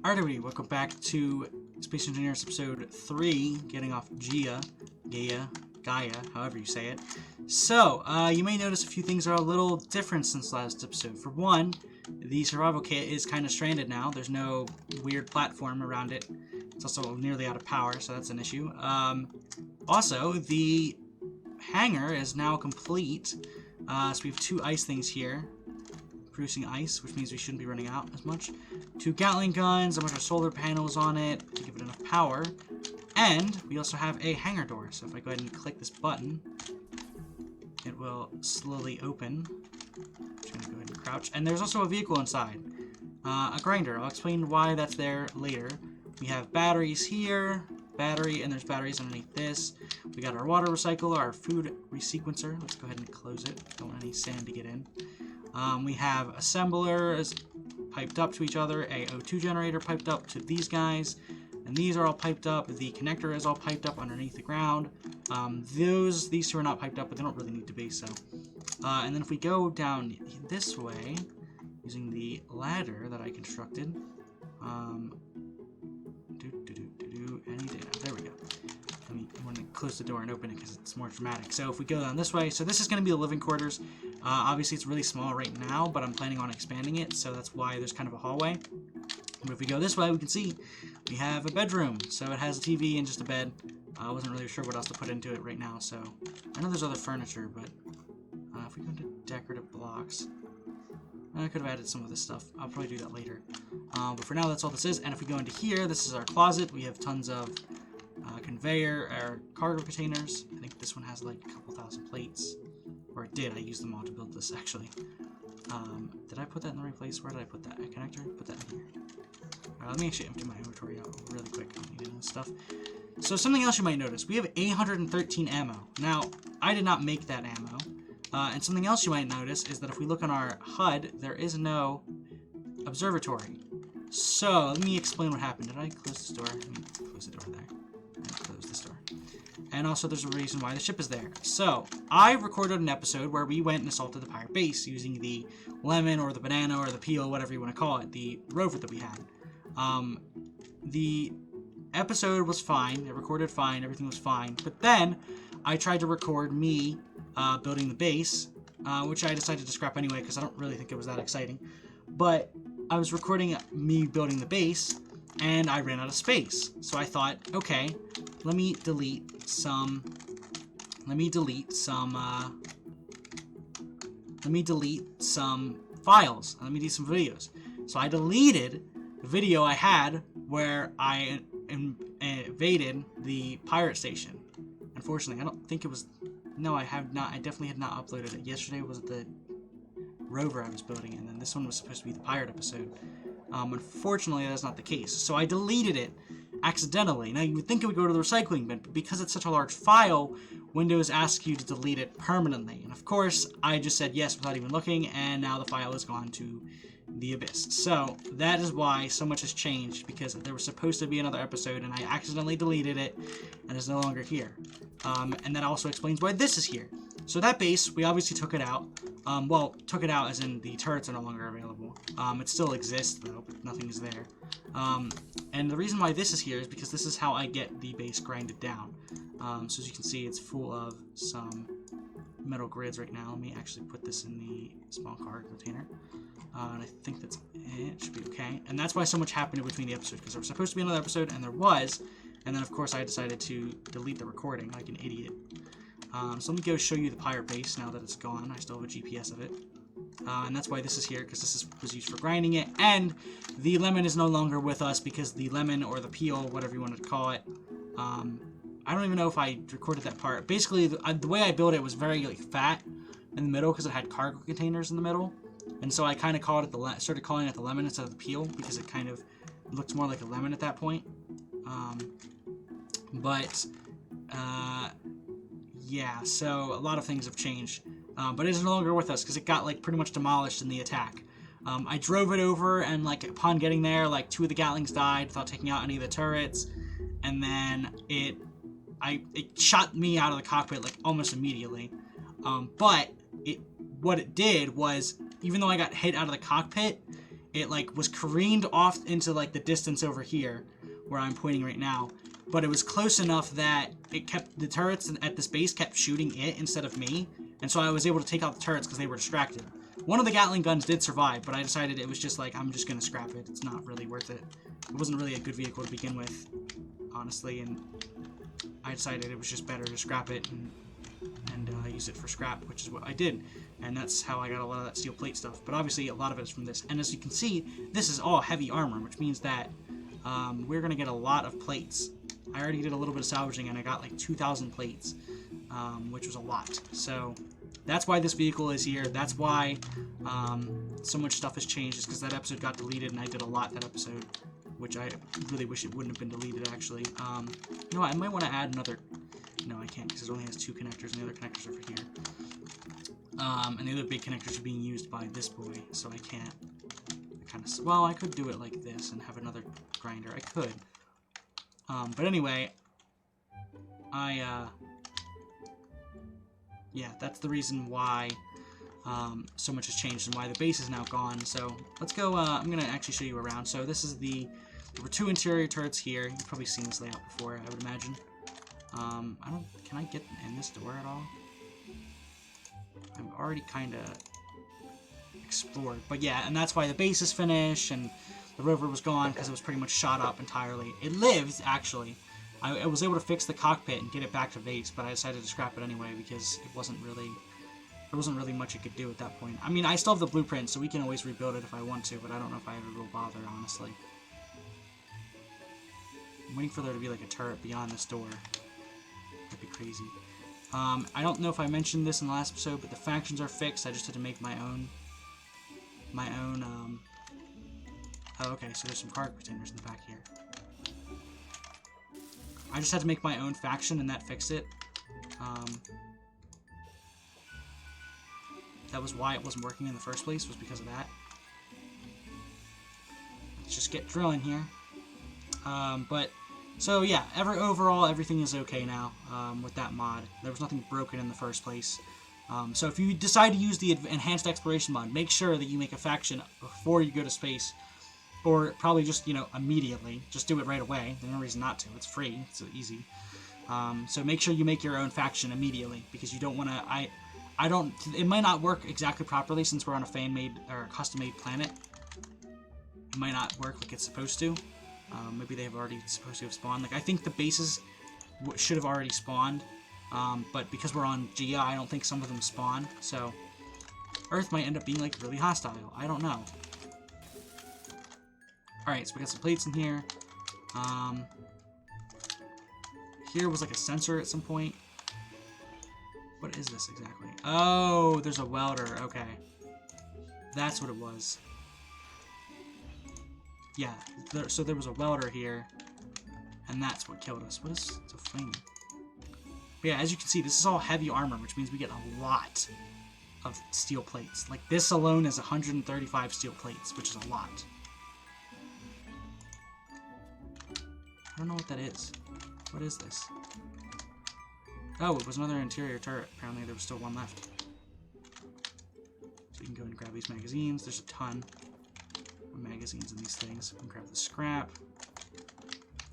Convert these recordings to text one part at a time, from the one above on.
Alright everybody, welcome back to Space Engineers episode 3, getting off Gaia, however you say it. So, you may notice a few things are a little different since last episode. For one, the survival kit is kind of stranded now. There's no weird platform around it. It's also nearly out of power, so that's an issue. Also, the hangar is now complete. So we have 2 ice things here, producing ice, which means we shouldn't be running out as much. 2 Gatling guns, a bunch of solar panels on it to give it enough power. And we also have a hangar door. So if I go ahead and click this button, it will slowly open. I'm just going to go ahead and crouch. And there's also a vehicle inside, a grinder. I'll explain why that's there later. We have batteries here, and there's batteries underneath this. We got our water recycler, our food resequencer. Let's go ahead and close it. Don't want any sand to get in. We have assemblers piped up to each other, a O2 generator piped up to these guys, and these are all piped up. The connector is all piped up underneath the ground. These 2 are not piped up, but they don't really need to be, so. And then if we go down this way, using the ladder that I constructed, any data, there we go. I want to close the door and open it because it's more dramatic. So if we go down this way, so this is going to be the living quarters. Obviously it's really small right now, but I'm planning on expanding it, so that's why there's kind of a hallway. But if we go this way, we can see we have a bedroom. So it has a TV and just a bed. I wasn't really sure what else to put into it right now, so I know there's other furniture, but if we go into decorative blocks, I could have added some of this stuff. I'll probably do that later. But for now, that's all this is. And if we go into here, this is our closet. We have tons of conveyor or cargo containers. I think this one has like a couple thousand plates, or it did. I used them all to build this actually. Did I put that in the right place? Where did I put that? A connector? Put that in here. Let me actually empty my inventory out really quick. I don't need any of this stuff. So something else you might notice, we have 813 ammo. Now, I did not make that ammo. And something else you might notice is that if we look on our HUD, there is no observatory. So, let me explain what happened. Did I close this door? Let me close the door there. And close this door. And also, there's a reason why the ship is there. So, I recorded an episode where we went and assaulted the pirate base using the lemon or the banana or the peel, whatever you want to call it, the rover that we had. The episode was fine. It recorded fine. Everything was fine. But then, I tried to record me building the base, which I decided to scrap anyway because I don't really think it was that exciting. But I was recording me building the base, and I ran out of space. So I thought, okay, let me delete some files. Let me delete some videos. So I deleted the video I had where I invaded the pirate station. Unfortunately, I don't think it was. No, I have not. I definitely had not uploaded it. Yesterday was the rover I was building, and then this one was supposed to be the pirate episode. Unfortunately, that's not the case. So I deleted it accidentally. Now, you would think it would go to the recycling bin, but because it's such a large file, Windows asks you to delete it permanently. And of course, I just said yes without even looking, and now the file has gone to the abyss. So that is why so much has changed, because there was supposed to be another episode, and I accidentally deleted it, and it's no longer here. And that also explains why this is here. So that base, we obviously took it out. Well, took it out as in the turrets are no longer available. It still exists, though, but nothing is there. And the reason why this is here is because this is how I get the base grinded down. So as you can see, it's full of some metal grids right now. Let me actually put this in the small cargo container. And I think that's it. Should be okay. And that's why so much happened in between the episodes, because there was supposed to be another episode, and there was. And then, of course, I decided to delete the recording like an idiot. So let me go show you the pirate base now that it's gone. I still have a GPS of it. And that's why this is here, because this was used for grinding it. And the lemon is no longer with us because the lemon or the peel, whatever you wanted to call it, I don't even know if I recorded that part. Basically, the way I built it was very fat in the middle because it had cargo containers in the middle. And so I kind of started calling it the lemon instead of the peel because it kind of looks more like a lemon at that point. Yeah, so a lot of things have changed. But it is no longer with us because it got pretty much demolished in the attack. I drove it over, and upon getting there, 2 of the Gatlings died without taking out any of the turrets, and then it shot me out of the cockpit almost immediately. But what it did was, even though I got hit out of the cockpit, it like was careened off into like the distance over here where I'm pointing right now, but it was close enough that it kept the turrets at this base kept shooting it instead of me, and so I was able to take out the turrets because they were distracted. One of the Gatling guns did survive, but I decided it was just like, I'm just gonna scrap it. It's not really worth it. It wasn't really a good vehicle to begin with, honestly, and I decided it was just better to scrap it and use it for scrap, which is what I did, and that's how I got a lot of that steel plate stuff. But obviously a lot of it is from this, and as you can see, this is all heavy armor, which means that we're gonna get a lot of plates. I already did a little bit of salvaging and I got like 2,000 plates, which was a lot. So that's why this vehicle is here. That's why so much stuff has changed, is because that episode got deleted and I did a lot that episode, which I really wish it wouldn't have been deleted, actually. You know what, I might want to add another... No, I can't, because it only has 2 connectors, and the other connectors are over here. And the other big connectors are being used by this boy, so I can't... Well, I could do it like this and have another grinder. I could. But anyway, yeah, that's the reason why so much has changed and why the base is now gone. So let's go. I'm gonna actually show you around. So this is there were 2 interior turrets here. You've probably seen this layout before, I would imagine. Can I get in this door at all? I've already kind of explored, but yeah, and that's why the base is finished and the rover was gone, because it was pretty much shot up entirely. It lived, actually. I was able to fix the cockpit and get it back to base, but I decided to scrap it anyway because it wasn't really... There wasn't really much it could do at that point. I mean, I still have the blueprint, so we can always rebuild it if I want to, but I don't know if I ever will bother, honestly. I'm waiting for there to be like a turret beyond this door. That'd be crazy. I don't know if I mentioned this in the last episode, but the factions are fixed. I just had to make my own... Oh, okay, so there's some cargo containers in the back here. I just had to make my own faction, and that fixed it. That was why it wasn't working in the first place, was because of that. Let's just get drilling here. So yeah, overall, everything is okay now with that mod. There was nothing broken in the first place. So if you decide to use the Enhanced Exploration mod, make sure that you make a faction before you go to space. Or probably just, you know, immediately. Just do it right away. There's no reason not to. It's free. It's so easy. So make sure you make your own faction immediately, because you don't want to... I don't... It might not work exactly properly since we're on a fan-made or custom-made planet. It might not work like it's supposed to. Maybe they've already supposed to have spawned. Like, I think the bases should have already spawned. But because we're on Gia, I don't think some of them spawn. So Earth might end up being, like, really hostile. I don't know. Alright, so we got some plates in here. Here was like a sensor at some point. What is this exactly? Oh, there's a welder. Okay. That's what it was. Yeah, so there was a welder here. And that's what killed us. What is... It's a flame. But yeah, as you can see, this is all heavy armor, which means we get a lot of steel plates. Like, this alone is 135 steel plates, which is a lot. I don't know what that is. What is this? Oh, it was another interior turret. Apparently there was still one left. So you can go and grab these magazines. There's a ton of magazines in these things. We can grab the scrap.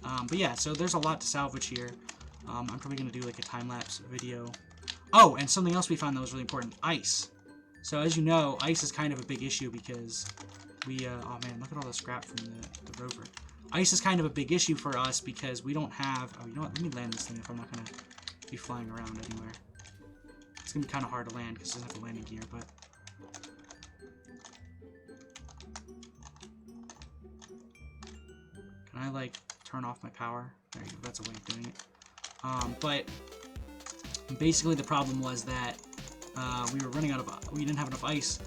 But yeah, so there's a lot to salvage here. I'm probably going to do like a time-lapse video. Oh, and something else we found that was really important. Ice. So as you know, ice is kind of a big issue because we... oh man, look at all the scrap from the rover. Ice is kind of a big issue for us because we don't have... Oh, you know what? Let me land this thing if I'm not going to be flying around anywhere. It's going to be kind of hard to land because it doesn't have a landing gear, but... Can I, like, turn off my power? There you go. That's a way of doing it. But basically the problem was that we were running out of... We didn't have enough ice.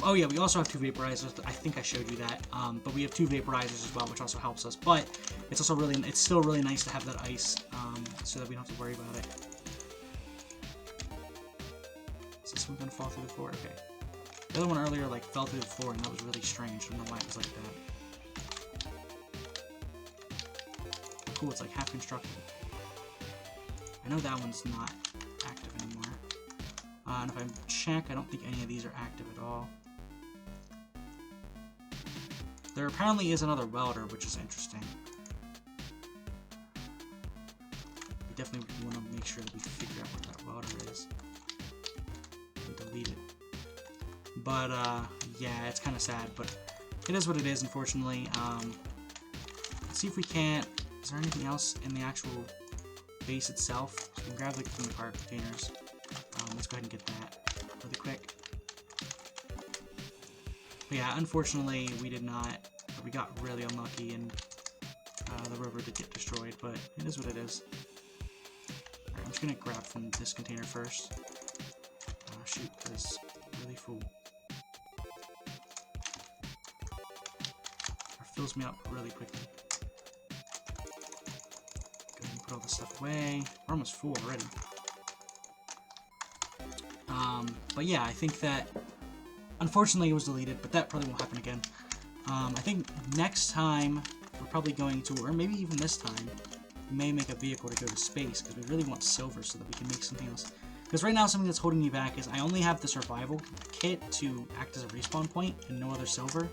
Oh yeah, we also have 2 vaporizers. I think I showed you that. But we have 2 vaporizers as well, which also helps us. But it's also really, it's still really nice to have that ice, so that we don't have to worry about it. Is this one gonna fall through the floor? Okay. The other one earlier like fell through the floor, and that was really strange. I don't know why it was like that. Cool, it's like half constructed. I know that one's not active anymore. And if I check, I don't think any of these are active at all. There apparently is another welder, which is interesting. We definitely want to make sure that we figure out what that welder is. And delete it. But, yeah, it's kind of sad, but it is what it is, unfortunately. Let's see if we can't... Is there anything else in the actual base itself? So we can grab, like, from the Carpe containers. Let's go ahead and get that really quick. But yeah, unfortunately, we did not... We got really unlucky, and the rover did get destroyed, but it is what it is. Alright, I'm just gonna grab from this container first. Shoot, this is really full. It fills me up really quickly. Go ahead and put all this stuff away. We're almost full already. But yeah, I think that unfortunately it was deleted, but that probably won't happen again. I think next time we're probably going to, or maybe even this time, we may make a vehicle to go to space, because we really want silver so that we can make something else. Because right now something that's holding me back is I only have the survival kit to act as a respawn point and no other silver,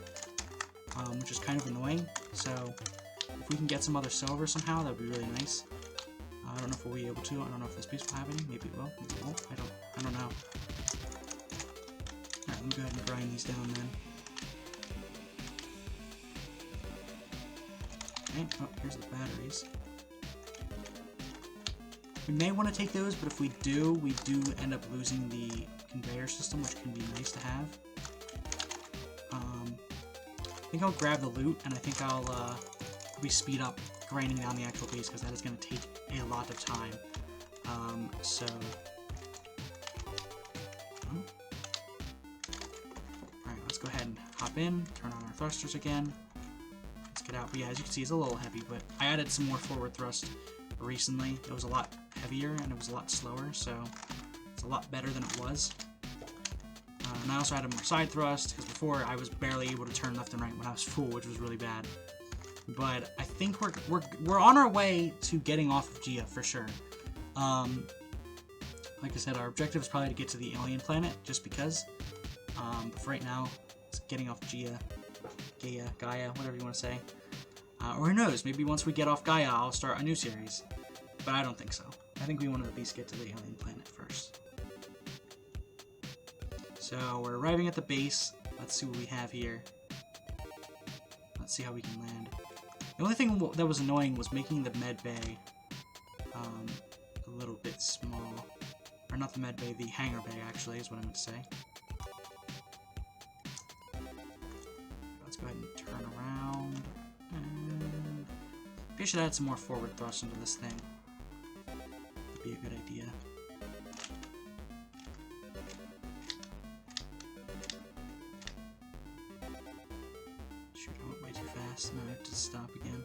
which is kind of annoying. So if we can get some other silver somehow, that would be really nice. I don't know if we'll be able to. I don't know if this base will have any. Maybe it will. Maybe it won't. I don't know. Alright, let me go ahead and grind these down then. Okay, oh, here's the batteries. We may want to take those, but if we do end up losing the conveyor system, which can be nice to have. I think I'll grab the loot, and I think I'll probably speed up grinding down the actual base, because that is going to take a lot of time. So... Alright, let's go ahead and hop in, turn on our thrusters again. Let's get out. But yeah, as you can see, it's a little heavy, but I added some more forward thrust recently. It was a lot heavier, and it was a lot slower, so it's a lot better than it was. And I also added more side thrust, because before I was barely able to turn left and right when I was full, which was really bad. But I think we're on our way to getting off of Gia for sure. Like I said, our objective is probably to get to the alien planet, just because. But for right now, it's getting off Gaia, whatever you want to say. Or who knows, maybe once we get off Gaia, I'll start a new series. But I don't think so. I think we want to at least get to the alien planet first. So we're arriving at the base. Let's see what we have here. Let's see how we can land. The only thing that was annoying was making the med bay a little bit small. Or not the med bay, the hangar bay actually is what I meant to say. Let's go ahead and turn around. And maybe I should add some more forward thrust into this thing. That'd be a good idea. Shoot, I went way too fast. Now I have to stop again.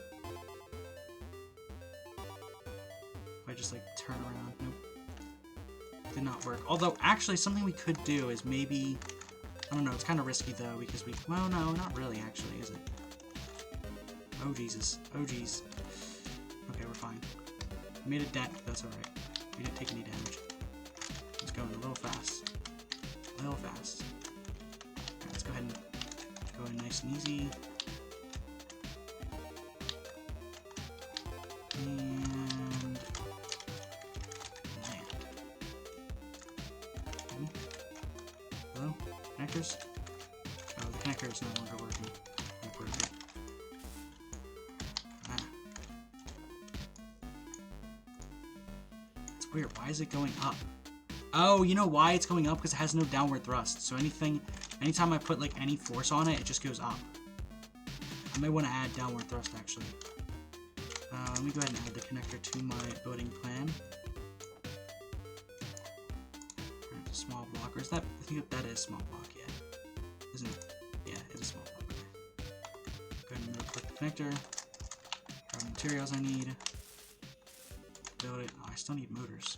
If I just like turn around, nope. Did not work. Although, actually, something we could do is maybe... I don't know, it's kind of risky, though, because we... Well, no, not really, actually, is it? Oh, Jesus. Oh, jeez. Okay, we're fine. We made a dent, but that's alright. We didn't take any damage. It's going a little fast. A little fast. Alright, let's go ahead and go in nice and easy. And... Hello? Connectors? Oh, the connector is no longer working. Ah. It's weird. Why is it going up? Oh, you know why it's going up? Because it has no downward thrust. So anytime I put like any force on it, it just goes up. I may want to add downward thrust actually. Let me go ahead and add the connector to my building plan. Small block, or is that? I think that is small block, yeah. Isn't it? Yeah, it is small block. Go ahead and click the connector. Grab the materials I need. Build it. Oh, I still need motors.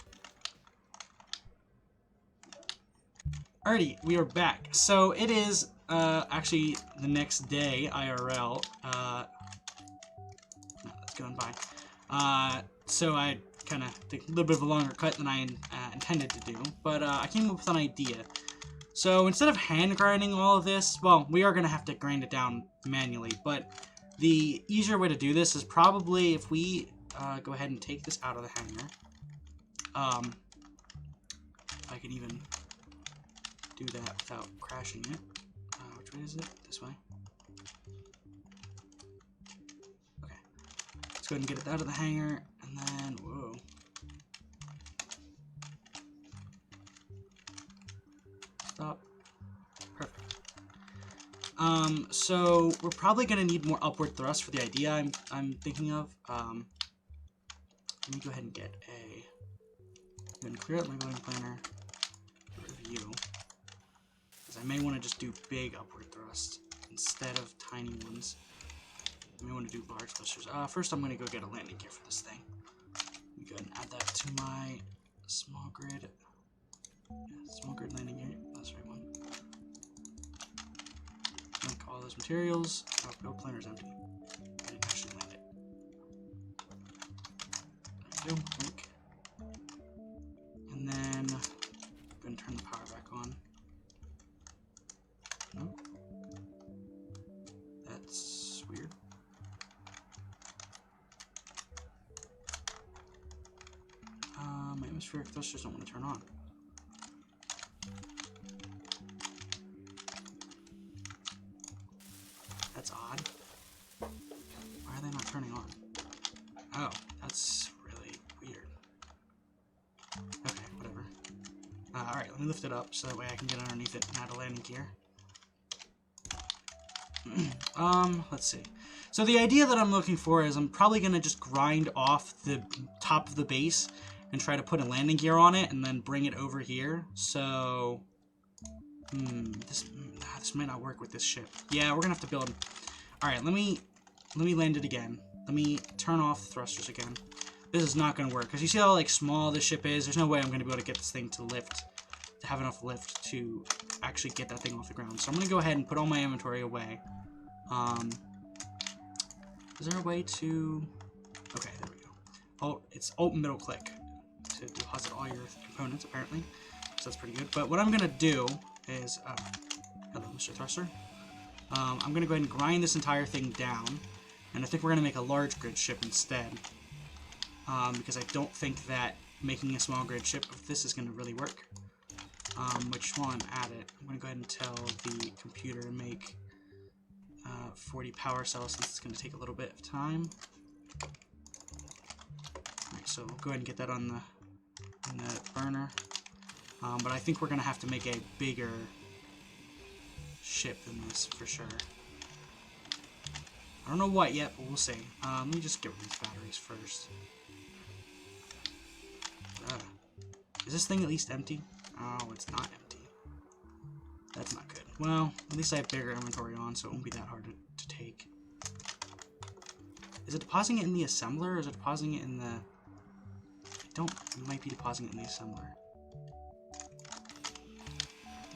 Alrighty, we are back. So it is actually the next day, IRL. No, that's going by. So I kind of took a little bit of a longer cut than I intended to do, but I came up with an idea. So instead of hand grinding all of this, well, we are going to have to grind it down manually, but the easier way to do this is probably if we go ahead and take this out of the hanger. If I can even do that without crashing it. Which way is it? This way. Okay. Let's go ahead and get it out of the hanger, and then, whoa. Stop. Perfect. So we're probably going to need more upward thrust for the idea I'm thinking of. Let me go ahead and get a... I'm going to clear out my building planner. Get rid of you. Because I may want to just do big upward thrust instead of tiny ones. I may want to do large thrusters. First I'm going to go get a landing gear for this thing. Let me go ahead and add that to my small grid. Yeah, small grid landing gear. That's the right one. Link all those materials. Oh, build planner's empty. I didn't actually land it. There we go. Link. And then I'm going to turn the power back on. Nope. That's weird. My atmospheric thrusters don't want to turn on. That's odd. Why are they not turning on? Oh, that's really weird. Okay, whatever. Alright, let me lift it up so that way I can get underneath it and add a landing gear. Let's see. So the idea that I'm looking for is I'm probably going to just grind off the top of the base and try to put a landing gear on it and then bring it over here. So, this might not work with this ship. Yeah, we're going to have to build... Alright, let me land it again. Let me turn off the thrusters again. This is not going to work, because you see how like small this ship is? There's no way I'm going to be able to get this thing to lift, to have enough lift to actually get that thing off the ground. So I'm going to go ahead and put all my inventory away. Is there a way to... Okay, there we go. Oh, it's Alt middle click to deposit all your components, apparently. So that's pretty good. But what I'm going to do is... hello, Mr. Thruster. I'm going to go ahead and grind this entire thing down. And I think we're going to make a large grid ship instead. Because I don't think that making a small grid ship of this is going to really work. Which one? Add it. I'm going to go ahead and tell the computer to make 40 power cells since it's going to take a little bit of time. Alright, so we'll go ahead and get that on the burner. But I think we're going to have to make a bigger ship than this for sure. I don't know what yet, but we'll see. Let me just get rid of these batteries first. Is this thing at least empty? Oh, it's not empty. That's not good. Well, at least I have bigger inventory on, so it won't be that hard to take. Is it depositing it in the assembler, or is it depositing it in the... It might be depositing it in the assembler.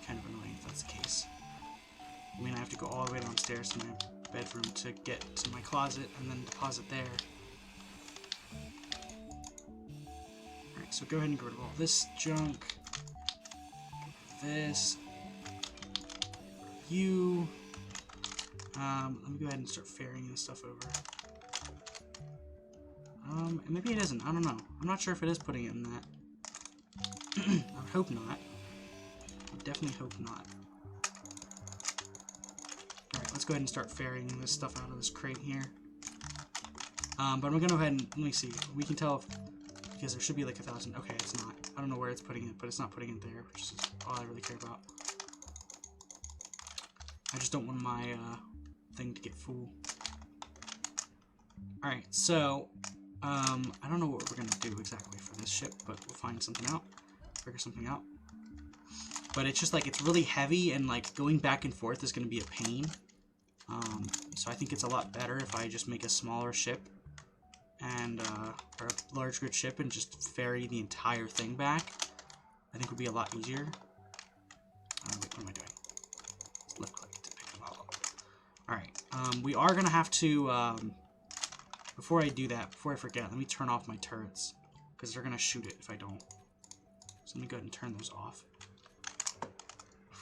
Kind of annoying if that's the case. I mean, I have to go all the way downstairs to my bedroom to get to my closet and then deposit there. Alright, so go ahead and get rid of all this junk. This. You. Let me go ahead and start ferrying this stuff over. Maybe it isn't. I don't know. I'm not sure if it is putting it in that. I would hope not. I would definitely hope not. Alright, let's go ahead and start ferrying this stuff out of this crate here. But I'm going to go ahead and, let me see. We can tell if, because there should be like 1,000. Okay, it's not. I don't know where it's putting it, but it's not putting it there, which is all I really care about. I just don't want my thing to get full. Alright, so, I don't know what we're going to do exactly for this ship, but we'll find something out. Figure something out. But it's just like, it's really heavy, and like going back and forth is going to be a pain. So I think it's a lot better if I just make a smaller ship, and, or a large grid ship, and just ferry the entire thing back. I think would be a lot easier. Wait, what am I doing? Left click to pick them all up. Alright, we are going to have to, before I do that, before I forget, let me turn off my turrets, because they're going to shoot it if I don't. So let me go ahead and turn those off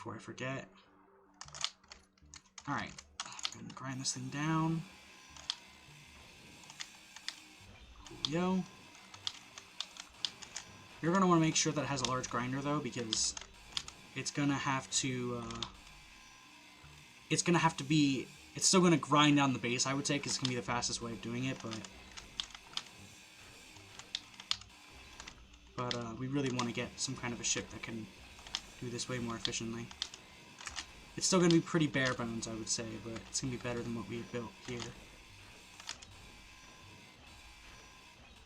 before I forget. Alright, I'm gonna grind this thing down. Coolio. You're gonna want to make sure that it has a large grinder though, because it's gonna have to be, it's still gonna grind down the base, I would say, because it's gonna be the fastest way of doing it, but we really want to get some kind of a ship that can do this way more efficiently. It's still going to be pretty bare bones, I would say, but it's going to be better than what we have built here.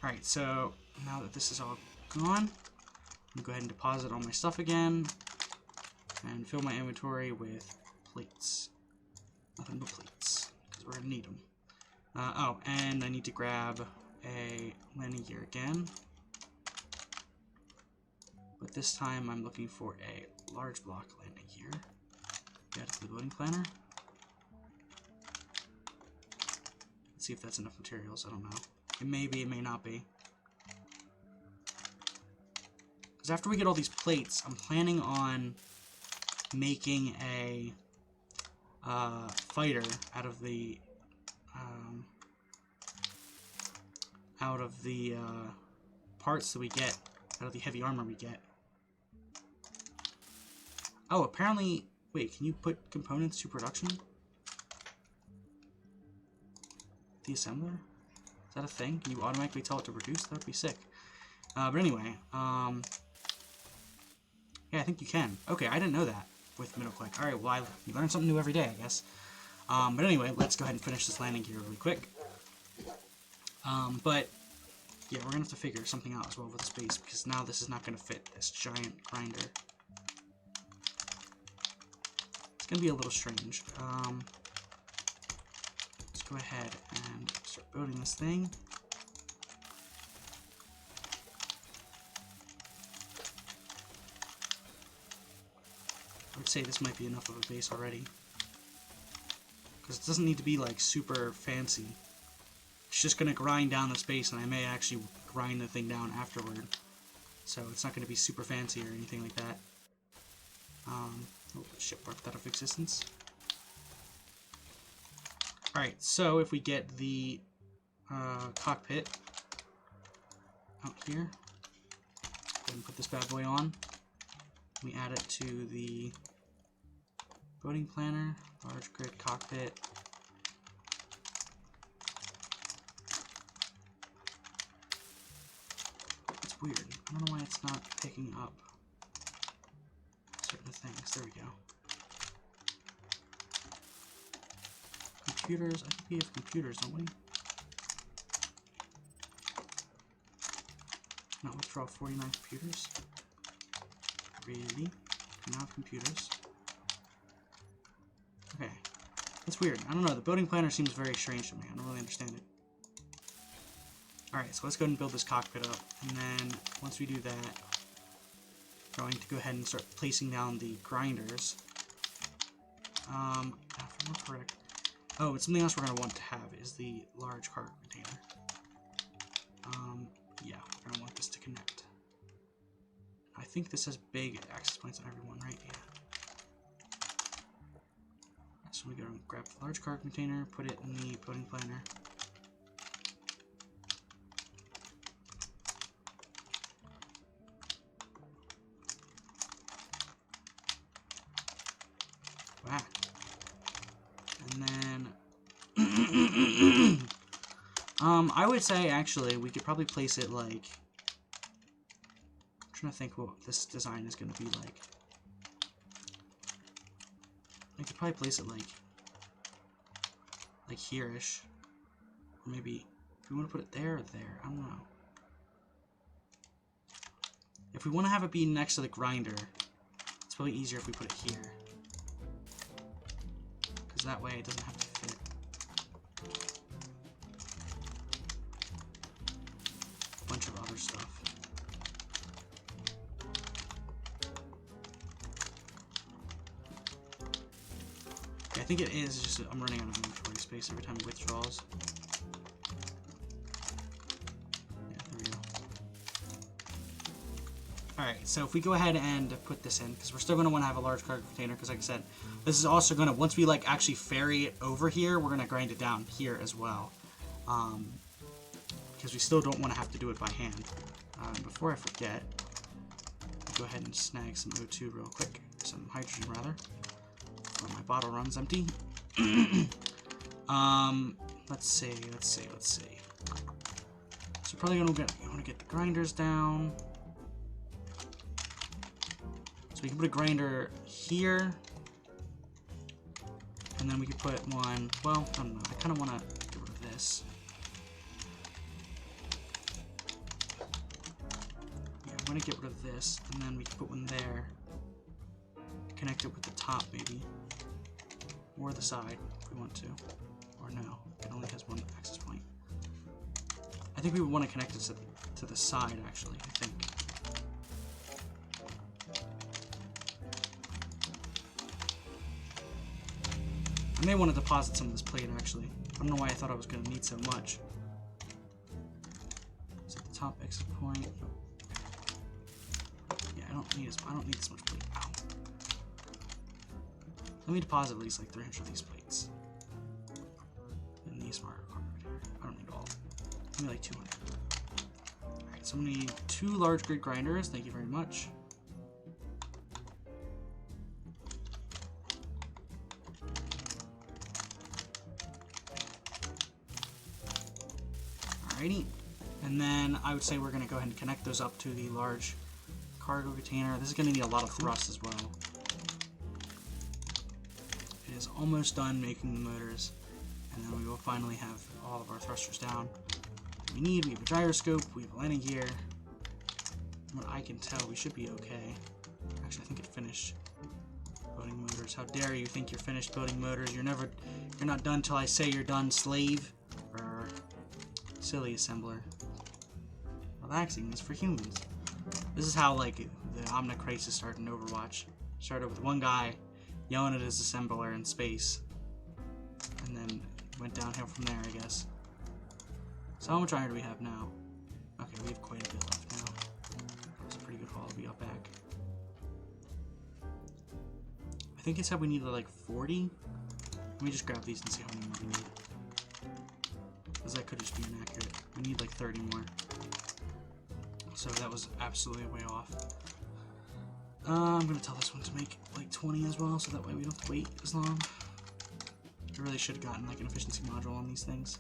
Alright, so now that this is all gone, I'm going to go ahead and deposit all my stuff again, and fill my inventory with plates. Nothing but plates, because we're going to need them. Oh, and I need to grab a landing gear again. But this time I'm looking for a large block landing gear. Add it to the building planner. Let's see if that's enough materials. I don't know. It may be, it may not be. Because after we get all these plates, I'm planning on making a fighter out of the parts that we get, out of the heavy armor we get. Oh, apparently, wait, can you put components to production? The assembler? Is that a thing? Can you automatically tell it to produce? That would be sick. But anyway, yeah, I think you can. Okay, I didn't know that with middle click. Alright, well, you learn something new every day, I guess. But anyway, let's go ahead and finish this landing gear really quick. But, yeah, we're going to have to figure something out as well with the space, because now this is not going to fit this giant grinder. It's going to be a little strange. Let's go ahead and start building this thing. I would say this might be enough of a base already, because it doesn't need to be like super fancy. It's just going to grind down the space, and I may actually grind the thing down afterward, so it's not going to be super fancy or anything like that. Oh, ship worked out of existence. Alright, so if we get the cockpit out here, go ahead and put this bad boy on. We add it to the boating planner, large grid cockpit. It's weird. I don't know why it's not picking up certain things. There we go. Computers. I think we have computers, don't we? Not withdraw 49 computers. Really? Now have computers. Okay. That's weird. I don't know. The building planner seems very strange to me. I don't really understand it. Alright, so let's go ahead and build this cockpit up. And then, once we do that, I'm going to go ahead and start placing down the grinders. If I'm not correct. Oh, it's something else we're going to want to have is the large cargo container. Yeah, we're going to want this to connect. I think this has big access points on everyone, right? Yeah. So we're going to grab the large cargo container, put it in the building planner. Wow. And then I would say actually we could probably place it like, I'm trying to think what this design is going to be like. I could probably place it like here-ish. Or maybe if we want to put it there or there, I don't know. If we want to have it be next to the grinder, it's probably easier if we put it here. Because that way it doesn't have to fit. A bunch of other stuff. I think it is just I'm running out of inventory space every time it withdraws. Yeah, there we go. Alright, so if we go ahead and put this in, because we're still going to want to have a large cargo container, because like I said, this is also going to, once we like actually ferry it over here, we're going to grind it down here as well. Because we still don't want to have to do it by hand. Before I forget, go ahead and snag some O2 real quick, some hydrogen rather. Oh, my bottle runs empty. Let's see. So probably want to get the grinders down. So we can put a grinder here, and then we can put one. Well, I don't know. I kind of want to get rid of this. Yeah, I'm gonna get rid of this, and then we can put one there. Connect it with the top, maybe, or the side if we want to. Or no, it only has one access point. I think we would want to connect it to the side, actually, I think. I may want to deposit some of this plate, actually. I don't know why I thought I was going to need so much. Is it the top exit point? Yeah, I don't need this much plate. Ow. Let me deposit at least like 300 of these plates. And these smart carpet. I don't need all. Give me like 200. Alright, so I'm going to need 2 large grid grinders. Thank you very much. Alrighty. And then I would say we're going to go ahead and connect those up to the large cargo container. This is going to need a lot of thrust as well. It is almost done making the motors. And then we will finally have all of our thrusters down. We have a gyroscope, we have a landing gear. From what I can tell, we should be okay. Actually, I think it finished building motors. How dare you think you're finished building motors? You're not done till I say you're done, slave. Brr. Silly assembler. Relaxing is for humans. This is how like the Omni Crisis started in Overwatch. Started with one guy yelling at his assembler in space, and then went downhill from there, I guess. So how much iron do we have now? Okay, we have quite a bit left now. That was a pretty good haul. I'll be up back. I think it said we needed like 40. Let me just grab these and see how many more we need. Because that could just be inaccurate. We need like 30 more. So that was absolutely way off. I'm going to tell this one to make like 20 as well, so that way we don't have to wait as long. I really should have gotten like an efficiency module on these things.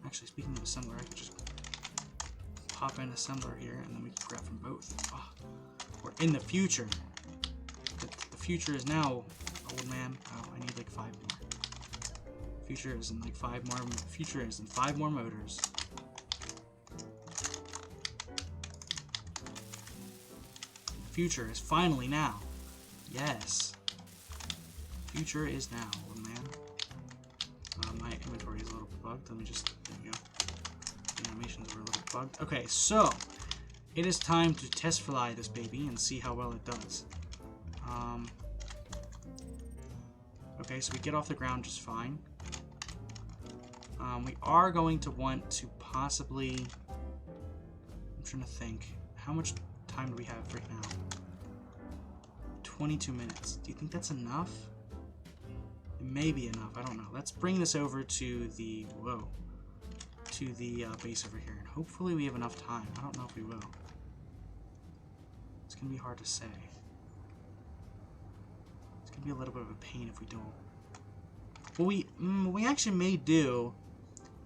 Actually, speaking of assembler, I could just pop in assembler here, and then we can grab from both. Oh, we're in the future. The future is now, old man. Oh, I need like 5 more. Future is in like 5 more. Future is in 5 more motors. The future is finally now. Yes. Future is now, old man. My inventory is a little bit bugged. Let me just, there we go. The animations were a little bugged. Okay, so it is time to test fly this baby and see how well it does. Okay, so we get off the ground just fine. We are going to want to possibly, I'm trying to think, how much time do we have right now? 22 minutes. Do you think that's enough? It may be enough, I don't know. Let's bring this over to the, base over here, and hopefully we have enough time. I don't know if we will. It's gonna be hard to say. It's gonna be a little bit of a pain if we don't. What we actually may do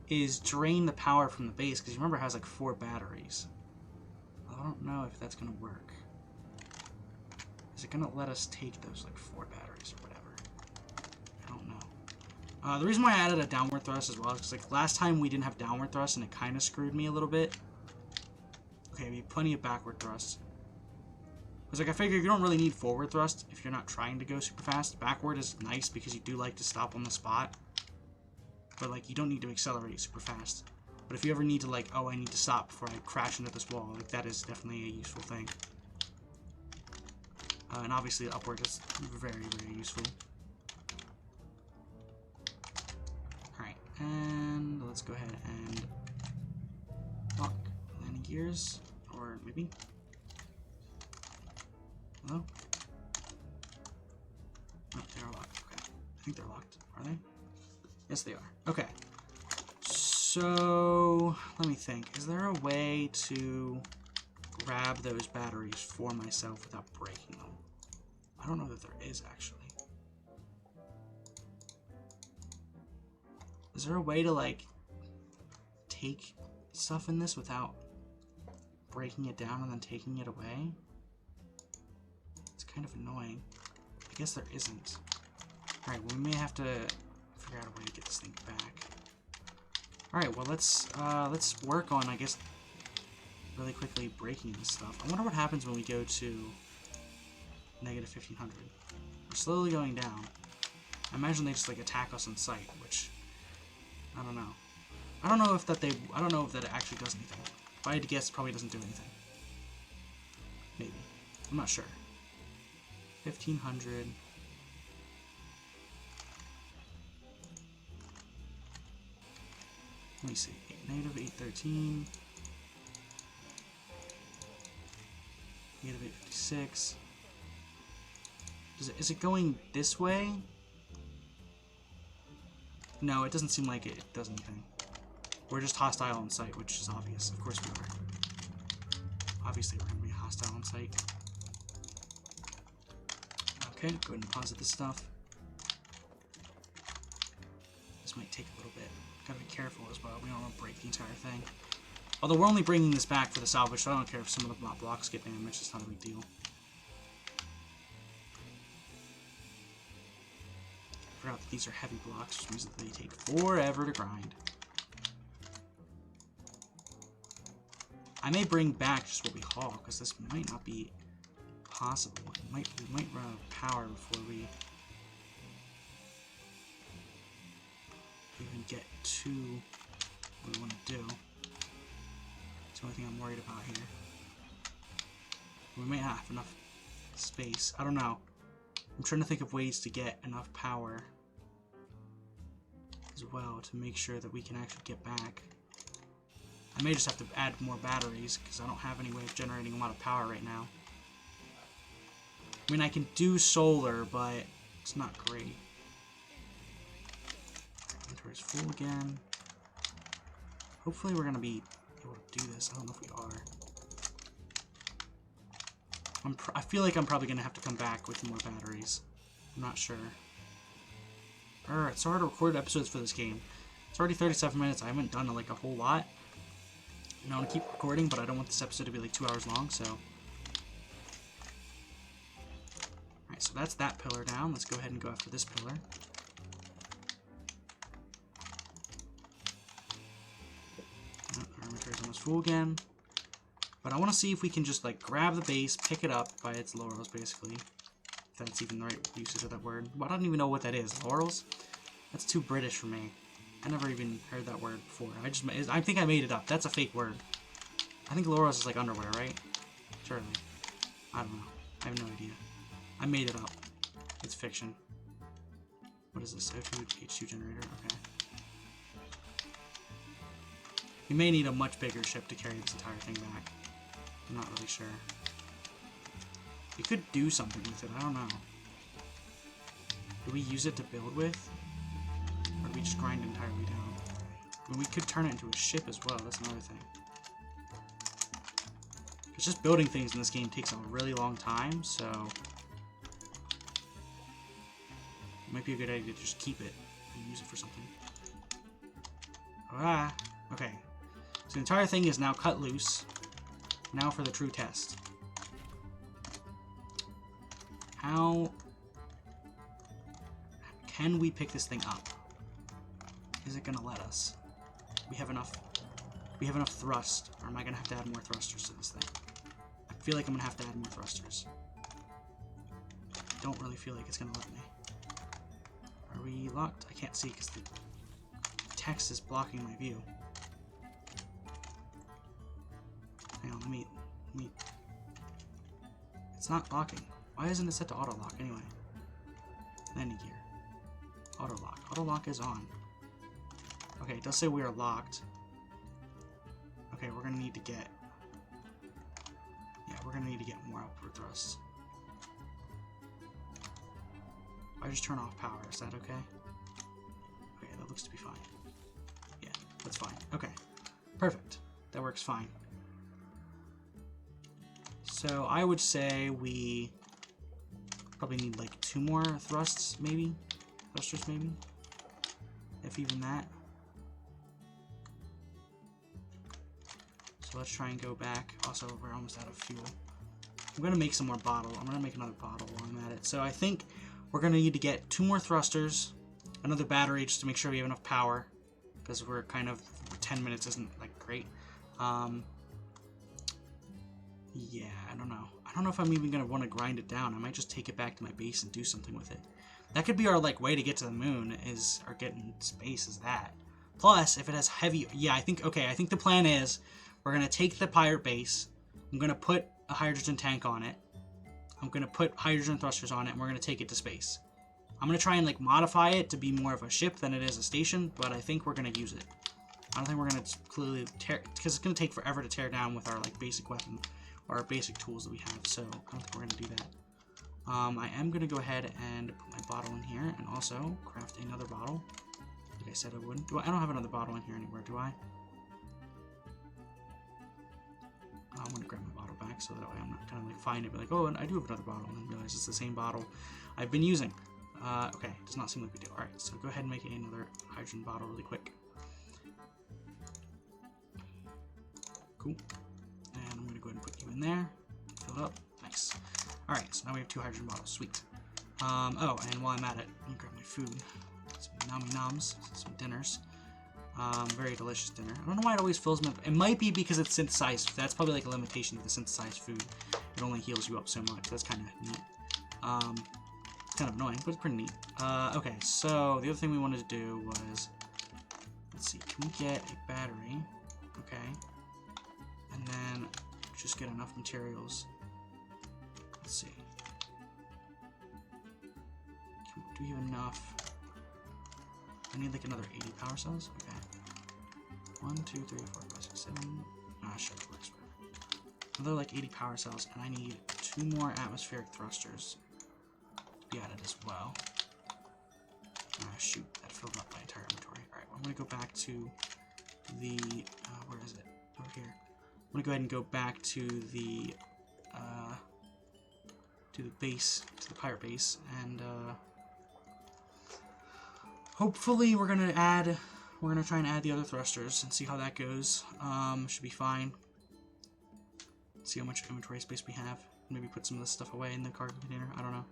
is drain the power from the base, because you remember it has like 4 batteries. I don't know if that's gonna work. Is it gonna let us take those like 4 batteries or whatever? I don't know. The reason why I added a downward thrust as well is because like last time we didn't have downward thrust and it kind of screwed me a little bit. Okay, we have plenty of backward thrust. Because like I figure you don't really need forward thrust if you're not trying to go super fast. Backward is nice because you do like to stop on the spot. But like you don't need to accelerate super fast. But if you ever need to like, oh, I need to stop before I crash into this wall, like that is definitely a useful thing. And obviously upward is very, very useful. Alright, and let's go ahead and lock landing gears, or Or maybe? Hello? No, they are locked. Okay. I think they're locked. Are they? Yes, they are. Okay. So, let me think. Is there a way to grab those batteries for myself without breaking them? I don't know that there is, actually. Is there a way to, like, take stuff in this without breaking it down and then taking it away? It's kind of annoying. I guess there isn't. Alright, well, we may have to figure out a way to get this thing back. Alright, well, let's work on, I guess, really quickly breaking this stuff. I wonder what happens when we go to negative 1500. We're slowly going down. I imagine they just, like, attack us on sight, which, I don't know. I don't know if that it actually does anything. If I had to guess, it probably doesn't do anything. Maybe. I'm not sure. 1500. Let me see. Negative 813. Negative 856. Is it going this way? No, it doesn't seem like it does anything. We're just hostile on sight, which is obvious. Of course we are. Obviously we're going to be hostile on sight. Okay, go ahead and deposit this stuff. This might take a little bit. Gotta be careful as well. We don't want to break the entire thing. Although we're only bringing this back for the salvage, so I don't care if some of the blocks get damaged. It's not a big deal. I forgot that these are heavy blocks, which means that they take forever to grind. I may bring back just what we haul, because this might not be possible. We might run out of power before we even get to what we want to do. That's the only thing I'm worried about here. We may not have enough space. I don't know. I'm trying to think of ways to get enough power as well to make sure that we can actually get back. I may just have to add more batteries because I don't have any way of generating a lot of power right now. I mean, I can do solar, but it's not great. Inventory's full again. Hopefully we're going to be able to do this. I don't know if we are. I feel like I'm probably going to have to come back with more batteries. I'm not sure. Alright, so I already recorded episodes for this game. It's already 37 minutes. I haven't done like a whole lot. And I want to keep recording, but I don't want this episode to be like 2 hours long, so. Alright, so that's that pillar down. Let's go ahead and go after this pillar. Our inventory's almost full again. But I want to see if we can just like grab the base, pick it up by its laurels, basically. If that's even the right usage of that word. Well, I don't even know what that is. Laurels? That's too British for me. I never even heard that word before. I think I made it up. That's a fake word. I think laurels is like underwear, right? Surely. I don't know. I have no idea. I made it up. It's fiction. What is this? H2 generator? Okay. We may need a much bigger ship to carry this entire thing back. I'm not really sure. We could do something with it. I don't know. Do we use it to build with? Or do we just grind it entirely down? I mean, we could turn it into a ship as well. That's another thing. It's just building things in this game takes a really long time, so it might be a good idea to just keep it and use it for something. Ah, okay. So the entire thing is now cut loose. Now for the true test. How can we pick this thing up? Is it gonna let us? We have enough thrust, or am I gonna have to add more thrusters to this thing? I feel like I'm gonna have to add more thrusters. I don't really feel like it's gonna let me. Are we locked? I can't see because the text is blocking my view. Hang on, let me. It's not locking. Why isn't it set to auto lock anyway? Landing gear. Auto lock. Auto lock is on. Okay, it does say we are locked. Okay, we're gonna need to get gonna need to get more upward thrust. I just turn off power, is that okay? Okay, that looks to be fine. Yeah, that's fine. Okay, perfect. That works fine. So I would say we probably need like 2 more thrusts, maybe? Thrusters, maybe? If even that. So let's try and go back. Also, we're almost out of fuel. I'm going to make some more bottle. I'm going to make another bottle while I'm at it. So I think we're going to need to get 2 more thrusters, another battery just to make sure we have enough power, because we're kind of, 10 minutes isn't like great. Yeah, I don't know. I don't know if I'm even going to want to grind it down. I might just take it back to my base and do something with it. That could be our like way to get to the moon, or get in space, is that. Plus, if it has heavy, yeah, I think the plan is we're going to take the pirate base. I'm going to put a hydrogen tank on it. I'm going to put hydrogen thrusters on it, and we're going to take it to space. I'm going to try and like modify it to be more of a ship than it is a station, but I think we're going to use it. I don't think we're going to clearly tear, because it's going to take forever to tear down with our like basic weapon, or our basic tools that we have, so I don't think we're going to do that. I am going to go ahead and put my bottle in here, and also craft another bottle, like I said I would. I don't have another bottle in here anywhere, do I? I'm going to grab my bottle back, so that way I'm not kind of like find it, be like, oh, and I do have another bottle, and then realize it's the same bottle I've been using. Okay, does not seem like we do. Alright, so go ahead and make another hydrogen bottle really quick. Cool. And I'm going to go ahead and put you in there. Fill it up. Nice. Alright, so now we have 2 hydrogen bottles. Sweet. Oh, and while I'm at it, let me grab my food. Some nommy noms, some dinners. Very delicious dinner. I don't know why it always fills me up. It might be because it's synthesized. That's probably like a limitation of the synthesized food. It only heals you up so much. That's kind of neat. It's kind of annoying, but it's pretty neat. Okay, so the other thing we wanted to do was, let's see, can we get a battery? Okay. And then just get enough materials. Let's see. Do we have enough? I need like another 80 power cells? Okay. 1, 2, 3, 4, 5, 6, 7. Ah, sure, it works. Another like 80 power cells, and I need 2 more atmospheric thrusters to be added as well. Ah, shoot, that filled up my entire inventory. Alright, well, I'm gonna go back to the, where is it? Over here. I'm gonna go ahead and go back to the base, to the pirate base, and hopefully we're gonna try and add the other thrusters and see how that goes. Should be fine. See how much inventory space we have. Maybe put some of this stuff away in the cargo container. I don't know.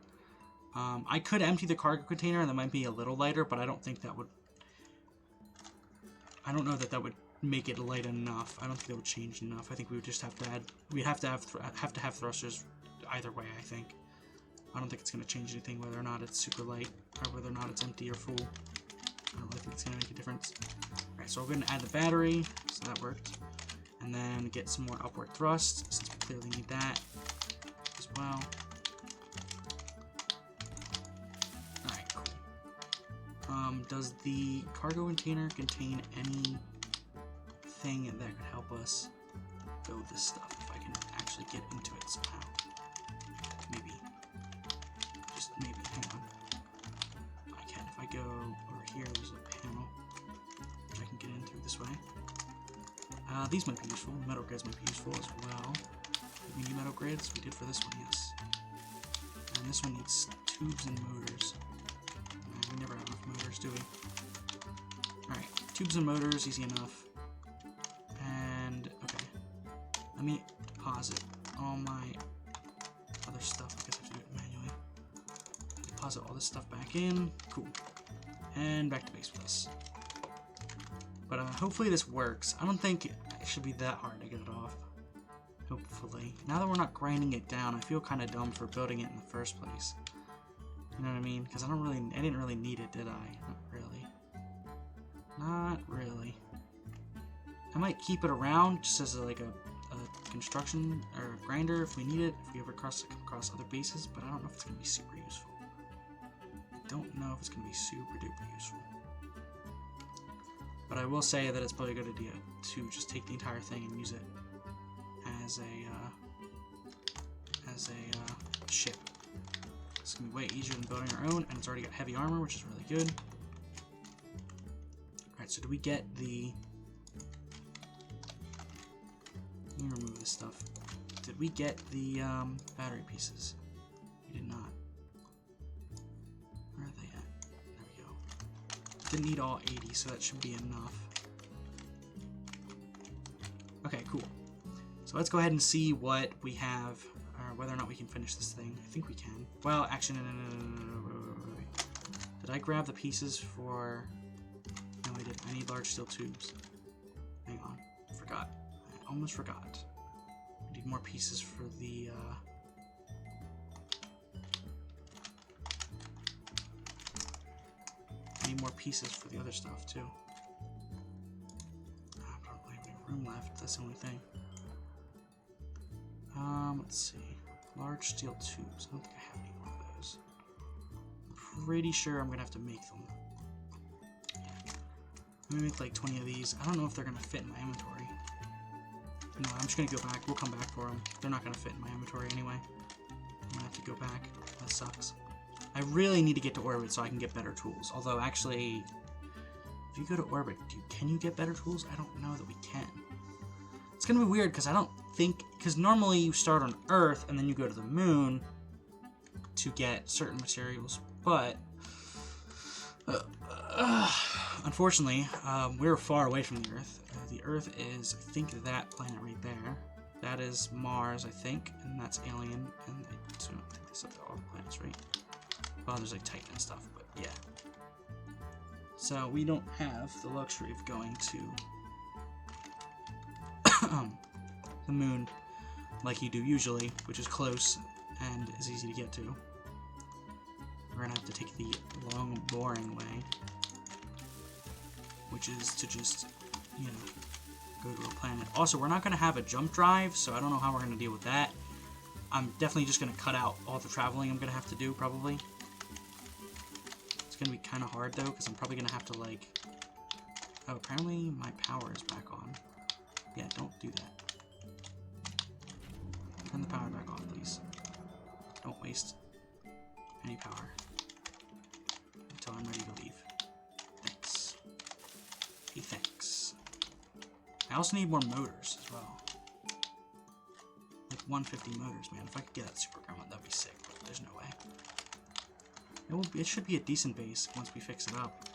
I could empty the cargo container, and that might be a little lighter, but I don't think that would. I don't know that that would make it light enough. I don't think that would change enough. I think we would just have to add. We'd have to have thrusters either way. I think. I don't think it's going to change anything whether or not it's super light or whether or not it's empty or full. I don't really think it's going to make a difference. Alright, so we're going to add the battery, so that worked. And then get some more upward thrust, since we clearly need that as well. Alright, cool. Does the cargo container contain anything that could help us build this stuff, if I can actually get into it somehow? Maybe. Just maybe, hang on. I can, if I go over here, there's a panel, which I can get in through this way. These might be useful. Metal grids might be useful as well. Did we need metal grids? We did for this one, yes. And this one needs tubes and motors. We never have enough motors, do we? Alright, tubes and motors, easy enough. And, okay. Let me deposit all my other stuff. I guess I have to do it manually. Deposit all this stuff back in. Cool. And back to base with us. But hopefully this works. I don't think it should be that hard to get it off. Hopefully. Now that we're not grinding it down, I feel kind of dumb for building it in the first place. You know what I mean? Because I didn't really need it, did I? Not really. Not really. I might keep it around just as like a construction or a grinder if we need it, if we ever come across other bases, but I don't know if it's going to be super useful. I don't know if it's going to be super duper useful. But I will say that it's probably a good idea to just take the entire thing and use it as a as a ship. It's going to be way easier than building our own, and it's already got heavy armor, which is really good. Alright, so do we get the... Let me remove this stuff. Did we get the battery pieces? We did not. Where are they at? There we go. Didn't need all 80, so that should be enough. Okay, cool. So let's go ahead and see what we have, or whether or not we can finish this thing. I think we can. Well, actually, no. Wait. Did I grab the pieces for... No, I didn't. I need large steel tubes. Hang on. I forgot. I almost forgot. I need more pieces for the, I need more pieces for the other stuff, too. I don't really have any room left. That's the only thing. Let's see. Large steel tubes. I don't think I have any more of those. I'm pretty sure I'm gonna have to make them. Yeah. I'm gonna make like 20 of these. I don't know if they're gonna fit in my inventory. No, I'm just gonna go back. We'll come back for them. They're not gonna fit in my inventory anyway. I'm gonna have to go back. That sucks. I really need to get to orbit so I can get better tools. Although, actually, if you go to orbit, can you get better tools? I don't know that we can. It's gonna be weird because I don't think... Because normally you start on Earth and then you go to the moon to get certain materials. But, unfortunately, we're far away from the Earth. The Earth is, I think, that planet right there. That is Mars, I think, and that's alien. And so I think that's all the planets, right? Well, there's like Titan and stuff, but yeah. So we don't have the luxury of going to the moon like you do usually, which is close and is easy to get to. We're gonna have to take the long, boring way, which is to just, you know, go to a planet. Also, we're not gonna have a jump drive, so I don't know how we're gonna deal with that. I'm definitely just gonna cut out all the traveling I'm gonna have to do, probably. It's gonna be kind of hard though, because I'm probably gonna have to like... Oh, apparently my power is back on. Yeah, don't do that. Turn the power back on, please. Don't waste any power until I'm ready to leave. Thanks. Hey, thanks. I also need more motors as well. Like 150 motors, man. If I could get that super gremlin, that'd be sick, but there's no way. It should be a decent base once we fix it up.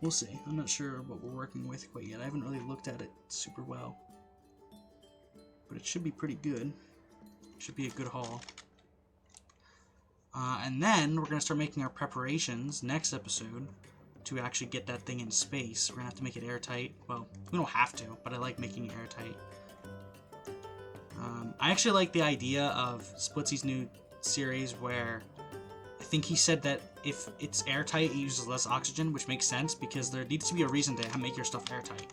We'll see. I'm not sure what we're working with quite yet. I haven't really looked at it super well. But it should be pretty good. Should be a good haul. And then we're going to start making our preparations next episode to actually get that thing in space. We're going to have to make it airtight. Well, we don't have to, but I like making it airtight. I actually like the idea of Splitsy's new series where I think he said that if it's airtight, it uses less oxygen, which makes sense because there needs to be a reason to make your stuff airtight.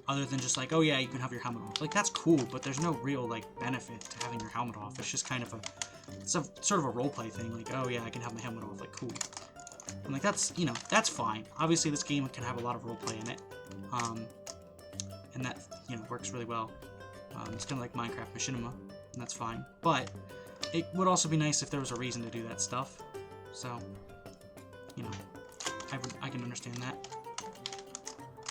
Other than just like, oh yeah, you can have your helmet off. Like, that's cool, but there's no real, like, benefit to having your helmet off. It's just kind of it's a sort of a roleplay thing. Like, oh yeah, I can have my helmet off. Like, cool. And like, that's, you know, that's fine. Obviously, this game can have a lot of roleplay in it. And that, you know, works really well. It's kind of like Minecraft Machinima, and that's fine. But it would also be nice if there was a reason to do that stuff. So, you know, I can understand that.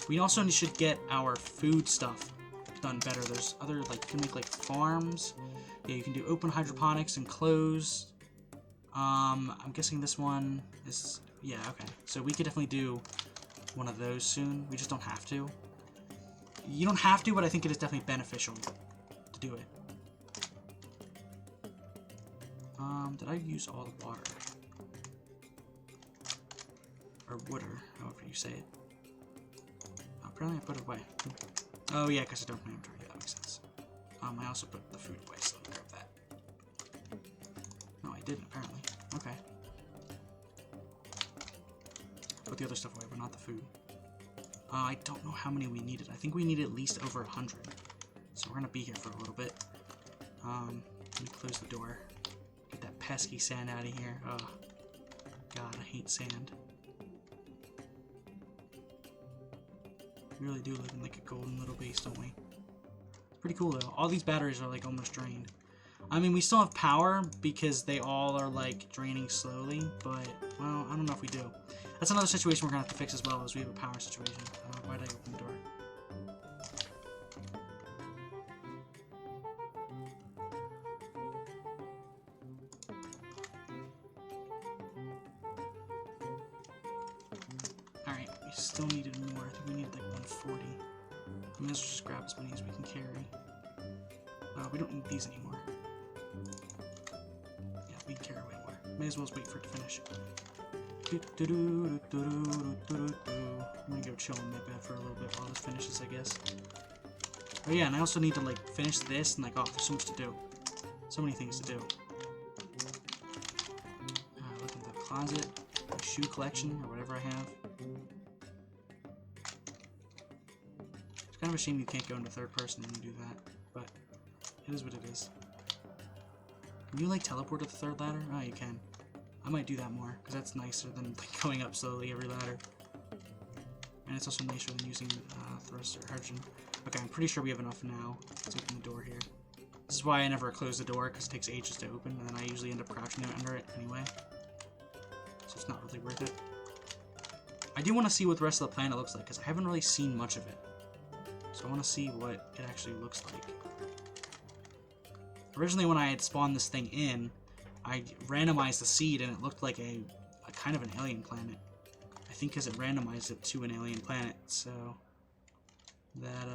We also should get our food stuff done better. There's other, like, you can make, like, farms. Yeah, you can do open hydroponics and closed. I'm guessing this one is... Yeah, okay. So we could definitely do one of those soon. We just don't have to. You don't have to, but I think it is definitely beneficial to do it. Did I use all the water? Or water, however you say it. Apparently I put it away. Oh yeah, because I don't have inventory. Yeah, that makes sense. I also put the food away, so let me grab that. No, I didn't, apparently. Okay. Put the other stuff away, but not the food. I don't know how many we needed. I think we needed at least over 100. So we're going to be here for a little bit. Let me close the door. Get that pesky sand out of here. Oh, God, I hate sand. We really do live in like a golden little base, don't we? It's pretty cool though. All these batteries are like almost drained. I mean, we still have power because they all are, like, draining slowly, but, well, I don't know if we do. That's another situation we're gonna have to fix as well, as we have a power situation. Why did I open the door? Alright, we still needed more. I think we needed, like, 140. I mean, let's just grab as many as we can carry. We don't need these anymore. Yeah, we can carry way more. May as well wait for it to finish. I'm gonna go chill in my bed for a little bit while this finishes, I guess. Oh yeah, and I also need to, like, finish this, and, like, oh, there's so much to do. So many things to do. Look in the closet, my shoe collection, or whatever I have. It's kind of a shame you can't go into third person and do that, but it is what it is. Can you, like, teleport to the third ladder? Oh, you can. I might do that more, because that's nicer than, like, going up slowly every ladder. And it's also nicer than using thrust or hydrogen. Okay, I'm pretty sure we have enough now. Let's open the door here. This is why I never close the door, because it takes ages to open, and then I usually end up crouching under it anyway. So it's not really worth it. I do want to see what the rest of the planet looks like, because I haven't really seen much of it. So I want to see what it actually looks like. Originally, when I had spawned this thing in, I randomized the seed, and it looked like a kind of an alien planet. I think because it randomized it to an alien planet, so that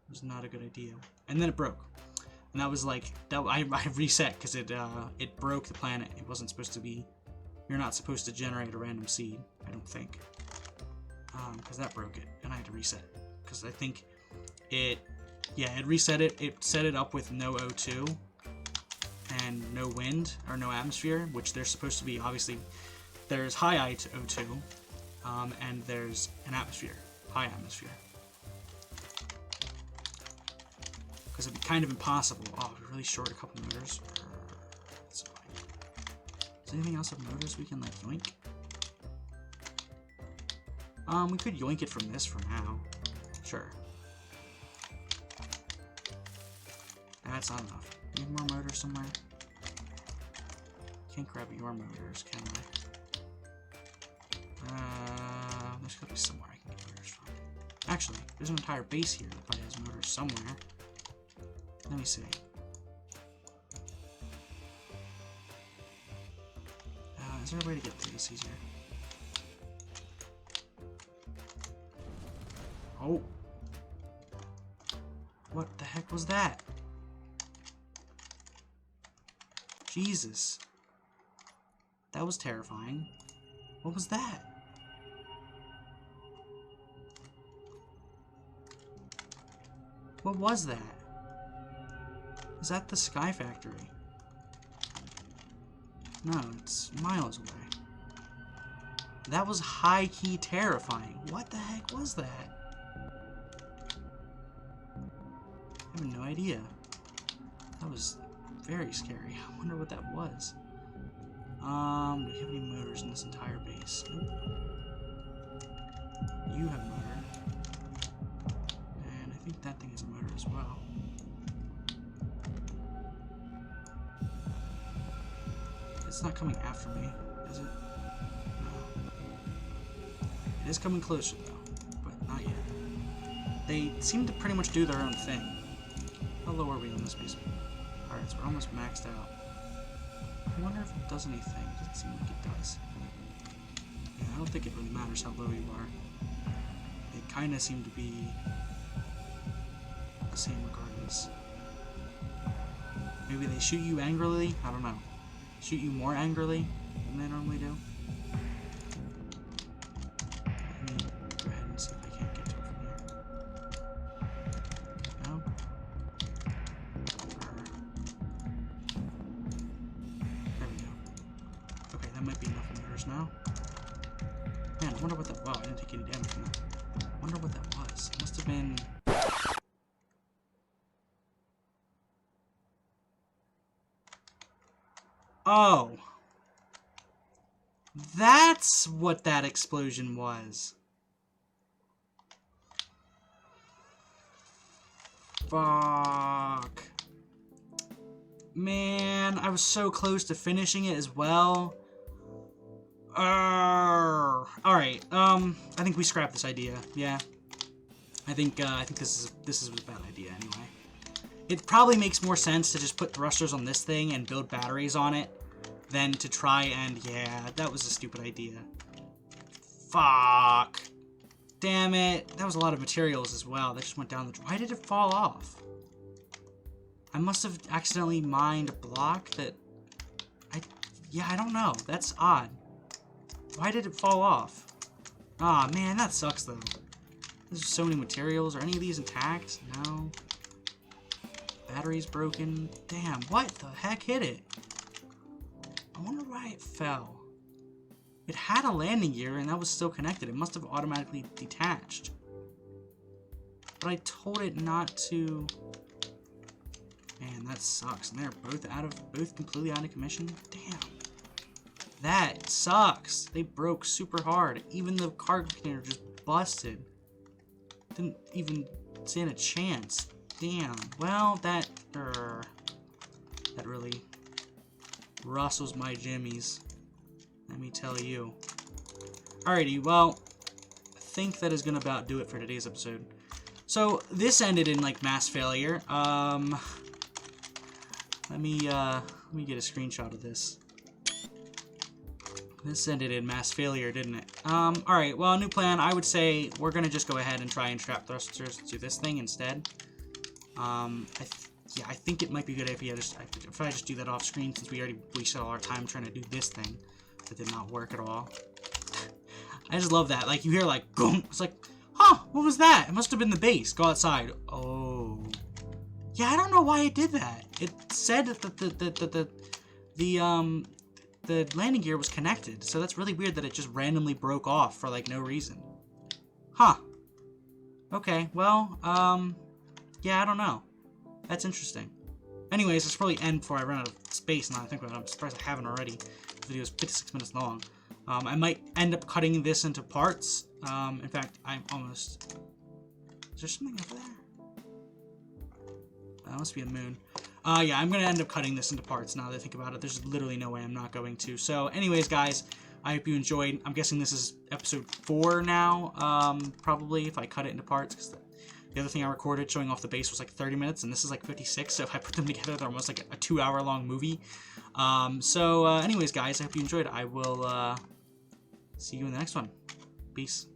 was not a good idea. And then it broke, and that was like I reset because it broke the planet. It wasn't supposed to be. You're not supposed to generate a random seed, I don't think, because that broke it, and I had to reset because I think it reset it. It set it up with no O2 and no wind or no atmosphere, which there's supposed to be. Obviously, there's high O2, and there's an atmosphere, high atmosphere. Because it'd be kind of impossible. Oh, we're really short a couple motors. That's annoying. Is there anything else of motors we can, like, yoink? We could yoink it from this for now. Sure. That's not enough. Need more motors somewhere? Can't grab your motors, can I? There's gotta be somewhere I can get motors from. Actually, there's an entire base here that probably has motors somewhere. Let me see. Is there a way to get through this easier? Oh! What the heck was that? Jesus. That was terrifying. What was that? What was that? Is that the Sky Factory? No, it's miles away. That was high-key terrifying. What the heck was that? I have no idea. That was very scary. I wonder what that was. Do we have any motors in this entire base? Nope. You have a motor. And I think that thing is a motor as well. It's not coming after me, is it? No. It is coming closer, though, but not yet. They seem to pretty much do their own thing. How low are we on this piece? Alright, so we're almost maxed out. I wonder if it does anything. It doesn't seem like it does. Yeah, I don't think it really matters how low you are. They kind of seem to be the same regardless. Maybe they shoot you angrily? I don't know. Shoot you more angrily than they normally do? Let me go ahead and see if I can't get to it from here. No? There we go. Okay, that might be enough motors now. Man, I wonder what that... Wow, I didn't take any damage from that. I wonder what that was. It must have been... Oh. That's what that explosion was. Fuck. Man, I was so close to finishing it as well. Alright, I think we scrap this idea. Yeah. I think this is a bad idea anyway. It probably makes more sense to just put thrusters on this thing and build batteries on it than to try and, yeah, that was a stupid idea. Fuck. Damn it. That was a lot of materials as well. That just went down the... Why did it fall off? I must have accidentally mined a block that... Yeah, I don't know. That's odd. Why did it fall off? Aw, man, that sucks, though. There's so many materials. Are any of these intact? No. Battery's broken. Damn, what the heck hit it? I wonder why it fell. It had a landing gear, and that was still connected. It must have automatically detached. But I told it not to... Man, that sucks. And they're both completely out of commission. Damn. That sucks. They broke super hard. Even the cargo container just busted. Didn't even stand a chance. Damn. Well, that really rustles my jimmies. Let me tell you. Alrighty, well, I think that is gonna about do it for today's episode. So this ended in like mass failure. Let me get a screenshot of this. This ended in mass failure, didn't it? Alright, well, new plan. I would say we're gonna just go ahead and try and strap thrusters to this thing instead. Yeah, I think it might be good if I just do that off screen, since we already wasted all our time trying to do this thing. That did not work at all. I just love that. Like, you hear like, boom. It's like, huh, what was that? It must have been the base. Go outside. Oh. Yeah, I don't know why it did that. It said that the landing gear was connected, so that's really weird that it just randomly broke off for like no reason. Huh. Okay, well, yeah, I don't know. That's interesting. Anyways, let's probably end before I run out of space. Now I think about it. I'm surprised I haven't already. The video is 56 minutes long. I might end up cutting this into parts. In fact, I'm almost... Is there something over there? That must be a moon. Yeah, I'm going to end up cutting this into parts now that I think about it. There's literally no way I'm not going to. So, anyways, guys, I hope you enjoyed. I'm guessing this is episode 4 now, probably, if I cut it into parts. Because the other thing I recorded showing off the base was like 30 minutes, and this is like 56. So if I put them together, they're almost like a 2-hour-long movie. Anyways, guys, I hope you enjoyed. I will see you in the next one. Peace.